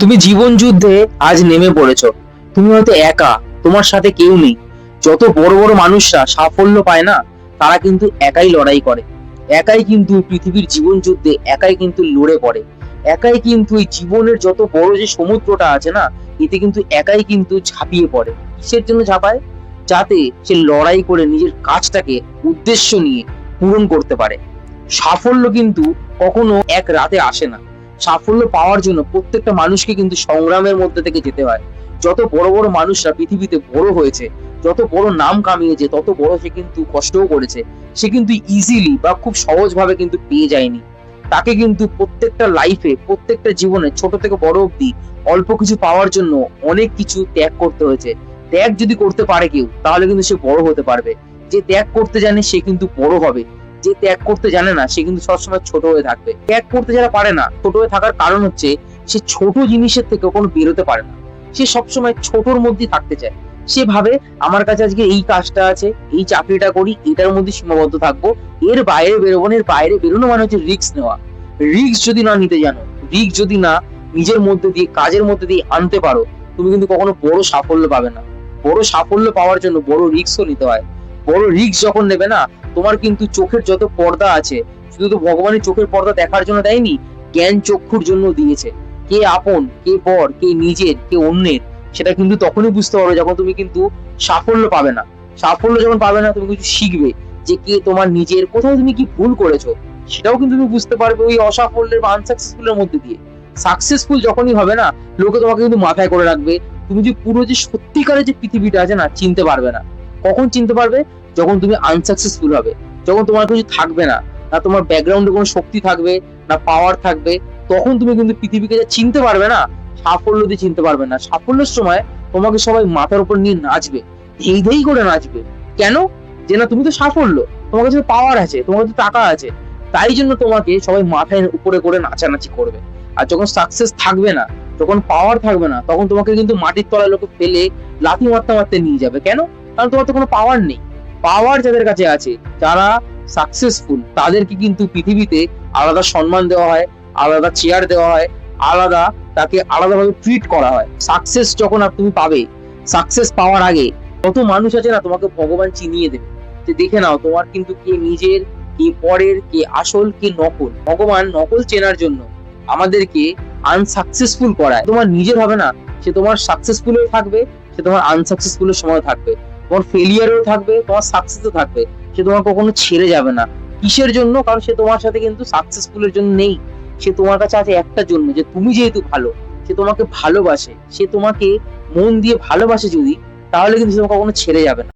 তুমি জীবন যুদ্ধে আজ নেমে পড়েছো। তুমি হয়তো একা, তোমার সাথে কেউ নেই। যত বড় বড় মানুষরা সাফল্য পায় না, তারা কিন্তু একাই লড়াই করে, একাই কিন্তু পৃথিবীর জীবন যুদ্ধে একাই কিন্তু লড়ে পড়ে, একাই কিন্তু এই জীবনের যত বড় যে সমুদ্রটা আছে না, এতে কিন্তু একাই কিন্তু ঝাঁপিয়ে পড়ে। কিসের জন্য ঝাঁপায়? যাতে সে লড়াই করে নিজের কাজটাকে উদ্দেশ্য নিয়ে পূরণ করতে পারে। সাফল্য কিন্তু কখনো এক রাতে আসে না। সাফল্য পাওয়ার জন্য প্রত্যেকটা মানুষকে কিন্তু সংগ্রামের মধ্যে থেকে যেতে হয়। যত বড় বড় মানুষরা পৃথিবীতে বড় হয়েছে, যত বড় নাম কামিয়েছে, তত বড় সে কিন্তু কষ্টও করেছে। সে কিন্তু ইজিলি বা খুব সহজভাবে কিন্তু পেয়ে যায়নি। তাকে কিন্তু প্রত্যেকটা লাইফে, প্রত্যেকটা জীবনে, ছোট থেকে বড় অব্দি অল্প কিছু পাওয়ার জন্য অনেক কিছু ত্যাগ করতে হয়েছে। ত্যাগ যদি করতে পারে কেউ, তাহলে কিন্তু সে বড় হতে পারবে। যে ত্যাগ করতে জানে সে কিন্তু বড় হবে। যে ত্যাগ করতে জানে না, সে কিন্তু সবসময় ছোট হয়ে থাকবে। ত্যাগ করতে যারা পারে না, ছোট হয়ে থাকার কারণ হচ্ছে সে ছোট জিনিসের থেকে কখনো বেরোতে পারে না। সে সবসময় ছোটর মধ্যেই থাকতে চায়। সে ভাবে আমার কাছে আজকে এই কাজটা আছে, এই চাকরিটা করি, এটার মধ্যে সীমাবদ্ধ থাকবো, এর বাইরে বেরোবো না। এর বাইরে বেরোনো মানে হচ্ছে রিস্ক নেওয়া। রিস্ক যদি না নিতে জানো, রিস্ক যদি না নিজের মধ্যে দিয়ে, কাজের মধ্যে দিয়ে আনতে পারো, তুমি কিন্তু কখনো বড় সাফল্য পাবে না। বড় সাফল্য পাওয়ার জন্য বড় রিস্কও নিতে হয়। বড় রিস্ক যখন নেবে না, তোমার কিন্তু চোখের যত পর্দা আছে, শুধু তো ভগবানের চোখের পর্দা দেখার জন্য দেয়নি, জ্ঞান চক্ষুর জন্য দিয়েছে। কে আপন, কে পর, কে নিজের, কে অন্যের, সেটা কিন্তু তখনই বুঝতে পারবে যখন তুমি কিন্তু সাফল্য পাবে না। সাফল্য যখন পাবে না, তুমি কিছু শিখবে যে কে তোমার নিজের, কোথাও তুমি কি ভুল করেছো, সেটাও কিন্তু তুমি বুঝতে পারবে ওই অসাফল্যের বা আনসাকসেসফুলের মধ্যে দিয়ে। সাকসেসফুল যখনই হবে না, লোকে তোমাকে কিন্তু মাথায় করে রাখবে। তুমি যে পুরো যে সত্যিকারের যে পৃথিবীটা আছে না, চিনতে পারবে না। কখন চিনতে পারবে? যখন তুমি আনসাকসেসফুল হবে, যখন তোমার কিছু থাকবে না, না তোমার ব্যাকগ্রাউন্ডে কোনো শক্তি থাকবে, না পাওয়ার থাকবে, তখন তুমি কিন্তু পৃথিবীকে যা চিনতে পারবে না, সাফল্য দিয়ে চিনতে পারবে না। সাফল্যের সময় তোমাকে সবাই মাথার উপর নিয়ে নাচবে, ধেই ধেই করে নাচবে। কেন? যে না, তুমি তো সাফল্য, তোমার কাছে পাওয়ার আছে, তোমার কাছে টাকা আছে, তাই জন্য তোমাকে সবাই মাথায় উপরে করে নাচানাচি করবে। আর যখন সাকসেস থাকবে না, যখন পাওয়ার থাকবে না, তখন তোমাকে কিন্তু মাটির তলায় লোকে ফেলে লাথি মারতে মারতে নিয়ে যাবে। কেন? কারণ তোমার তো কোনো পাওয়ার নেই। পাওয়ার যাদের কাছে আছে, যারা সাকসেসফুল, তাদেরকে কিন্তু পৃথিবীতে আলাদা সম্মান দেওয়া হয়, আলাদা চেয়ার দেওয়া হয়, আলাদা তাকে আলাদাভাবে ট্রিট করা হয়। সাকসেস যখন তুমি পাবে, সাকসেস পাওয়ার আগে কত মানুষ আছে না, তোমাকে ভগবান চিনিয়ে দেবে যে দেখে নাও তোমার কিন্তু কে নিজের, কে পরের, কে আসল, কে নকল। ভগবান নকল চেনার জন্য আমাদেরকে আনসাকসেসফুল করায়। তোমার নিজের হবে না, সে তোমার সাকসেসফুলও থাকবে, সে তোমার আনসাকসেসফুলের সময় থাকবে, তোমার ফেলিয়ারও থাকবে, তোমার সাকসেসও থাকবে। সে তোমার কখনো ছেড়ে যাবে না। কিসের জন্য? কারণ সে তোমার সাথে কিন্তু সাকসেসফুলের জন্য নেই। সে তোমার কাছে আছে একটা জন্য, যে তুমি যেহেতু ভালো, সে তোমাকে ভালোবাসে, সে তোমাকে মন দিয়ে ভালোবাসে যদি, তাহলে কিন্তু সে তোমাকে কখনো ছেড়ে যাবে না।